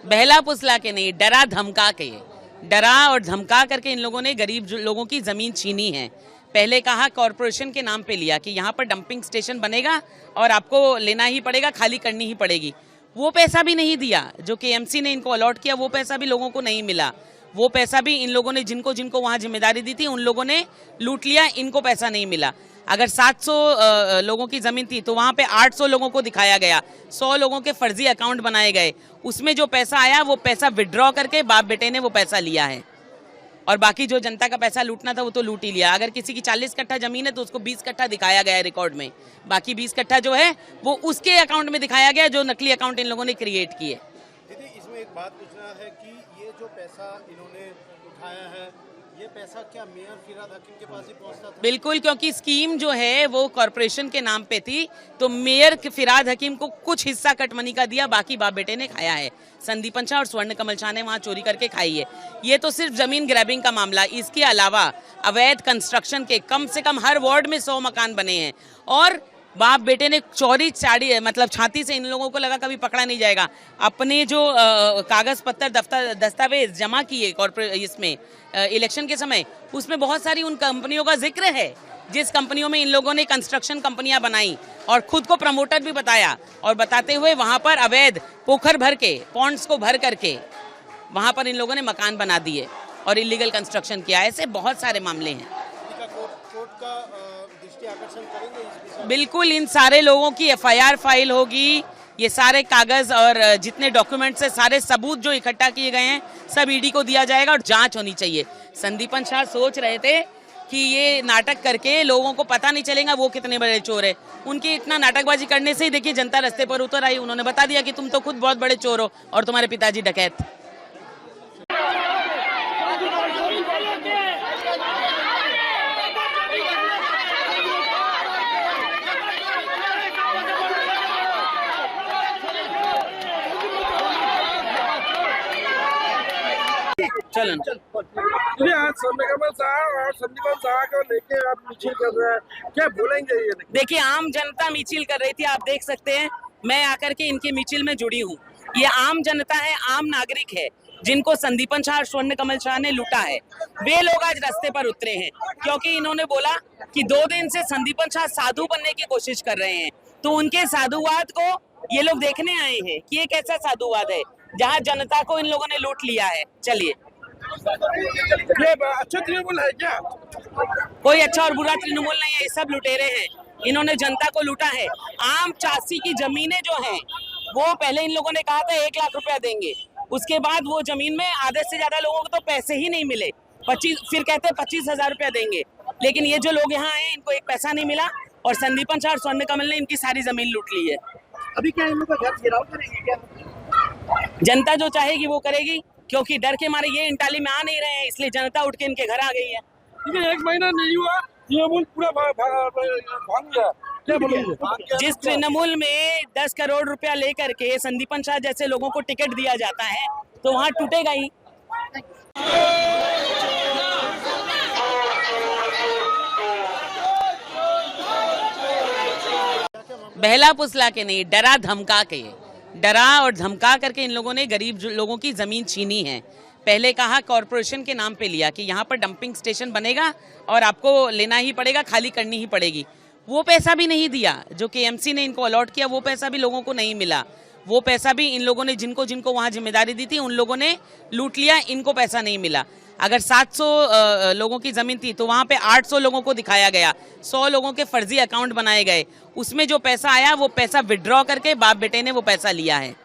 बहला फुसला के नहीं, डरा धमका के, डरा और धमका करके इन लोगों ने गरीब लोगों की जमीन छीनी है। पहले कहा कॉरपोरेशन के नाम पे लिया कि यहाँ पर डंपिंग स्टेशन बनेगा और आपको लेना ही पड़ेगा, खाली करनी ही पड़ेगी। वो पैसा भी नहीं दिया जो केएमसी ने इनको अलॉट किया, वो पैसा भी लोगों को नहीं मिला। वो पैसा भी इन लोगों ने जिनको जिनको वहाँ जिम्मेदारी दी थी उन लोगों ने लूट लिया, इनको पैसा नहीं मिला। अगर 700 लोगों की ज़मीन थी तो वहाँ पे 800 लोगों को दिखाया गया, 100 लोगों के फर्जी अकाउंट बनाए गए, उसमें जो पैसा आया वो पैसा विड्रॉ करके बाप बेटे ने वो पैसा लिया है और बाकी जो जनता का पैसा लूटना था वो तो लूट ही लिया। अगर किसी की 40 कट्ठा जमीन है तो उसको 20 कट्ठा दिखाया गया है रिकॉर्ड में, बाकी 20 कट्ठा जो है वो उसके अकाउंट में दिखाया गया जो नकली अकाउंट इन लोगों ने क्रिएट किए। दीदी, इसमें एक बात पूछना है कि ये जो पैसा इन्होंने उठाया है, ये पैसा क्या मेयर फिरहाद हकीम के पास ही पहुंचता था? बिल्कुल, क्योंकि स्कीम जो है वो कॉरपोरेशन के नाम पे थी, तो मेयर फिरहाद हकीम को कुछ हिस्सा कट मनी का दिया, बाकी बाप बेटे ने खाया है। संदीपन शाह और स्वर्ण कमल शाह ने वहाँ चोरी करके खाई है। ये तो सिर्फ जमीन ग्रैबिंग का मामला, इसके अलावा अवैध कंस्ट्रक्शन के कम से कम हर वार्ड में 100 मकान बने हैं और बाप बेटे ने चोरी चाड़ी, मतलब छाती से इन लोगों को लगा कभी पकड़ा नहीं जाएगा। अपने जो कागज पत्तर दस्तावेज जमा किए कॉर्पोरेट इसमें इलेक्शन के समय, उसमें बहुत सारी उन कंपनियों का जिक्र है जिस कंपनियों में इन लोगों ने कंस्ट्रक्शन कंपनियां बनाई और खुद को प्रमोटर भी बताया और बताते हुए वहां पर अवैध पोखर भर के, पॉन्ड्स को भर करके वहां पर इन लोगों ने मकान बना दिए और इलीगल कंस्ट्रक्शन किया। ऐसे बहुत सारे मामले हैं। बिल्कुल, इन सारे लोगों की एफआईआर फाइल होगी, ये सारे कागज और जितने डॉक्यूमेंट्स है, सारे सबूत जो इकट्ठा किए गए हैं सब ईडी को दिया जाएगा और जांच होनी चाहिए। संदीपन शाह सोच रहे थे कि ये नाटक करके लोगों को पता नहीं चलेगा वो कितने बड़े चोर है। उनकी इतना नाटकबाजी करने से ही देखिए जनता रास्ते पर उतर आई, उन्होंने बता दिया कि तुम तो खुद बहुत बड़े चोर हो और तुम्हारे पिताजी डकैत। चलो आज स्वर्ण कमल साहब और संदीपन साहब को लेके आप मिছিল कर रहे हैं, क्या बोलेंगे? ये देखिए, आम जनता मिছিল कर रही थी, आप देख सकते हैं, मैं आकर के इनके मिছিল में जुड़ी हूँ। ये आम जनता है, आम नागरिक है जिनको संदीपन शाह और स्वर्ण कमल शाह ने लूटा है, वे लोग आज रास्ते पर उतरे हैं क्योंकि इन्होंने बोला कि 2 दिन से संदीपन शाह साधु बनने की कोशिश कर रहे हैं। तो उनके साधुवाद को ये लोग देखने आए हैं कि ये कैसा साधुवाद है जहाँ जनता को इन लोगों ने लूट लिया है। चलिए, ये अच्छा तृणमूल है क्या? कोई अच्छा और बुरा तृणमूल नहीं है, ये सब लुटेरे हैं। इन्होंने जनता को लूटा है। आम चासी की जमीनें जो हैं वो पहले इन लोगों ने कहा था 1 लाख रुपया देंगे, उसके बाद वो जमीन में आधे से ज्यादा लोगों को तो पैसे ही नहीं मिले, फिर कहते 25,000 रुपया देंगे। लेकिन ये जो लोग यहाँ आए इनको एक पैसा नहीं मिला और संदीपन शाह और स्वर्ण कमल ने इनकी सारी जमीन लूट ली है। अभी क्या इन लोगों का घर गिराव करेंगे क्या? जनता जो चाहेगी वो करेगी, क्योंकि डर के मारे ये इंटाली में आ नहीं रहे हैं, इसलिए जनता उठ के इनके घर आ गई है। लेकिन 1 महीना नहीं हुआ, तृणमूल पूरा भाग गया, क्या बोलेंगे? जिस तृणमूल में 10 करोड़ रुपया लेकर के संदीपन शाह जैसे लोगों को टिकट दिया जाता है तो वहाँ टूटेगा ही। बहला फुसला के नहीं, डरा धमका के, डरा और धमका करके इन लोगों ने गरीब लोगों की जमीन छीनी है। पहले कहा कॉरपोरेशन के नाम पे लिया कि यहाँ पर डंपिंग स्टेशन बनेगा और आपको लेना ही पड़ेगा, खाली करनी ही पड़ेगी। वो पैसा भी नहीं दिया जो केएमसी ने इनको अलॉट किया, वो पैसा भी लोगों को नहीं मिला। वो पैसा भी इन लोगों ने जिनको जिनको वहाँ जिम्मेदारी दी थी उन लोगों ने लूट लिया, इनको पैसा नहीं मिला। अगर 700 लोगों की ज़मीन थी तो वहाँ पे 800 लोगों को दिखाया गया, 100 लोगों के फर्जी अकाउंट बनाए गए, उसमें जो पैसा आया वो पैसा विड्रॉ करके बाप बेटे ने वो पैसा लिया है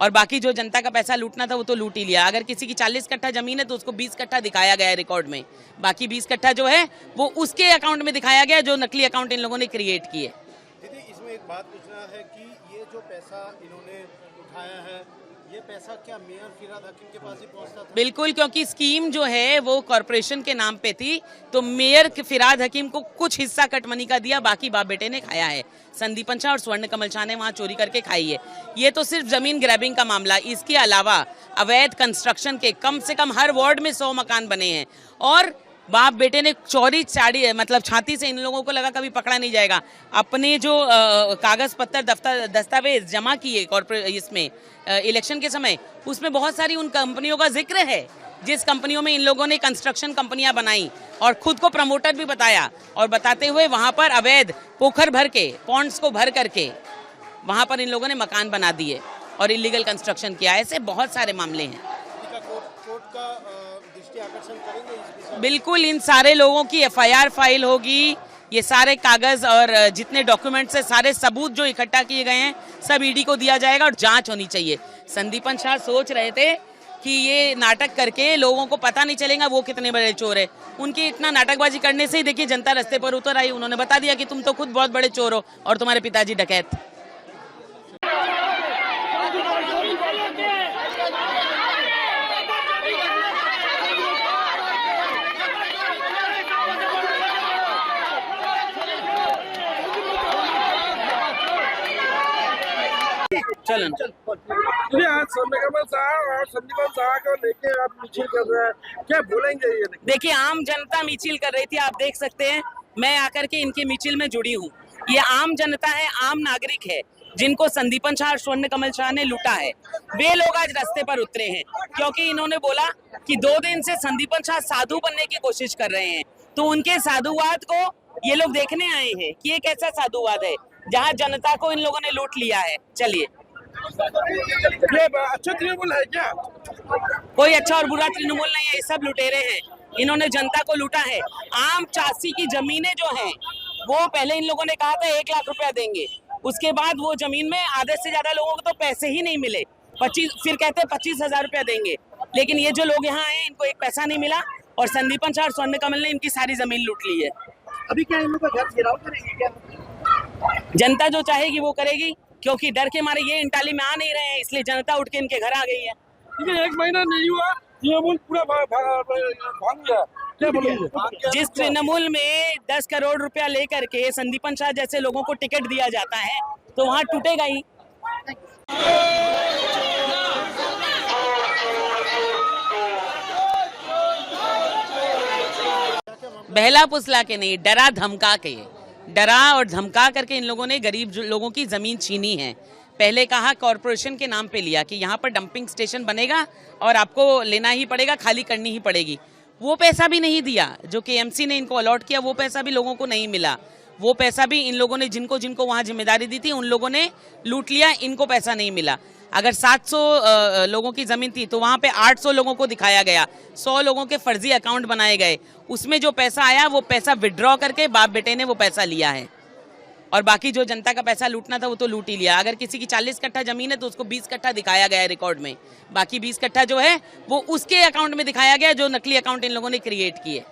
और बाकी जो जनता का पैसा लूटना था वो तो लूट ही लिया। अगर किसी की 40 कट्ठा जमीन है तो उसको 20 कट्ठा दिखाया गया है रिकॉर्ड में, बाकी 20 कट्ठा जो है वो उसके अकाउंट में दिखाया गया जो नकली अकाउंट इन लोगों ने क्रिएट किए। दीदी, इसमें एक बात पूछना है कि ये जो पैसा इन्होंने उठाया है, ये पैसा क्या मेयर फिरहाद हकीम के पास ही पहुंचता था? बिल्कुल, क्योंकि स्कीम जो है वो कॉरपोरेशन के नाम पे थी, तो मेयर फिरहाद हकीम को कुछ हिस्सा कट मनी का दिया, बाकी बाप बेटे ने खाया है। संदीपन शाह और स्वर्ण कमल शाह ने वहाँ चोरी करके खाई है। ये तो सिर्फ जमीन ग्रैबिंग का मामला, इसके अलावा अवैध कंस्ट्रक्शन के कम से कम हर वार्ड में 100 मकान बने हैं और बाप बेटे ने चौड़ी चाड़ी मतलब छाती से इन लोगों को लगा कभी पकड़ा नहीं जाएगा। अपने जो कागज पत्तर दस्तावेज जमा किए इसमें इलेक्शन के समय, उसमें बहुत सारी उन कंपनियों का जिक्र है जिस कंपनियों में इन लोगों ने कंस्ट्रक्शन कंपनियां बनाई और खुद को प्रमोटर भी बताया, और बताते हुए वहां पर अवैध पोखर भर के, पॉन्ड्स को भर करके वहां पर इन लोगों ने मकान बना दिए और इलीगल कंस्ट्रक्शन किया। ऐसे बहुत सारे मामले हैं। कोर्ट का दृष्टि आकर्षण करेंगे इस विषय में? बिल्कुल, इन सारे लोगों की एफआईआर फाइल होगी। ये सारे कागज और जितने डॉक्यूमेंट्स है, सारे सबूत जो इकट्ठा किए गए हैं, सब ईडी को दिया जाएगा और जांच होनी चाहिए। संदीपन शाह सोच रहे थे कि ये नाटक करके लोगों को पता नहीं चलेगा वो कितने बड़े चोर है। उनकी इतना नाटकबाजी करने से ही देखिए जनता रास्ते पर उतर आई। उन्होंने बता दिया कि तुम तो खुद बहुत बड़े चोर हो और तुम्हारे पिताजी डकैत। चलन जी, आज सोमेकमल साहब और संदीपन साहब को लेके आप मिছিল कर रहे हैं, क्या बोलेंगे ये? देखिए, आम जनता मिছিল कर रही थी, आप देख सकते हैं। मैं आकर के इनके मिছিল में जुड़ी हूँ। ये आम जनता है, आम नागरिक है, जिनको संदीपन शाह और स्वर्ण कमल शाह ने लूटा है। वे लोग आज रास्ते पर उतरे हैं क्योंकि इन्होंने बोला कि 2 दिन से संदीपन शाह साधु बनने की कोशिश कर रहे हैं। तो उनके साधुवाद को ये लोग देखने आए हैं कि ये कैसा साधुवाद है जहाँ जनता को इन लोगों ने लूट लिया है। चलिए, ये अच्छा तृणमूल है क्या? कोई अच्छा और बुरा तृणमूल नहीं है, ये सब लुटेरे हैं। इन्होंने जनता को लूटा है। आम चासी की जमीनें जो हैं, वो पहले इन लोगों ने कहा था 1 लाख रुपया देंगे, उसके बाद वो जमीन में आधे से ज्यादा लोगों को तो पैसे ही नहीं मिले। 25 फिर कहते 25,000 रुपया देंगे, लेकिन ये जो लोग यहाँ आए इनको एक पैसा नहीं मिला और संदीपन शाह और स्वर्ण कमल ने इनकी सारी जमीन लूट ली है। अभी क्या इन लोग का घर घेराव करेंगे क्या? जनता जो चाहेगी वो करेगी, क्योंकि डर के मारे ये इंटाली में आ नहीं रहे हैं, इसलिए जनता उठ के इनके घर आ गई है। 1 महीना नहीं हुआ, तृणमूल पूरा भाग गया, क्या बोलेंगे? जिस तृणमूल में 10 करोड़ रुपया लेकर के संदीपन शाह जैसे लोगों को टिकट दिया जाता है तो वहां टूटेगा ही। बहला फुसला के नहीं, डरा धमका के, डरा और धमका करके इन लोगों ने गरीब लोगों की जमीन छीनी है। पहले कहा कॉरपोरेशन के नाम पे लिया कि यहाँ पर डंपिंग स्टेशन बनेगा और आपको लेना ही पड़ेगा, खाली करनी ही पड़ेगी। वो पैसा भी नहीं दिया जो केएमसी ने इनको अलॉट किया, वो पैसा भी लोगों को नहीं मिला। वो पैसा भी इन लोगों ने जिनको जिनको वहाँ जिम्मेदारी दी थी उन लोगों ने लूट लिया, इनको पैसा नहीं मिला। अगर 700 लोगों की जमीन थी तो वहाँ पे 800 लोगों को दिखाया गया, 100 लोगों के फर्जी अकाउंट बनाए गए। उसमें जो पैसा आया वो पैसा विड्रॉ करके बाप बेटे ने वो पैसा लिया है और बाकी जो जनता का पैसा लूटना था वो तो लूट ही लिया। अगर किसी की 40 कट्ठा जमीन है तो उसको 20 कट्ठा दिखाया गया है रिकॉर्ड में, बाकी 20 कट्ठा जो है वो उसके अकाउंट में दिखाया गया जो नकली अकाउंट इन लोगों ने क्रिएट किए।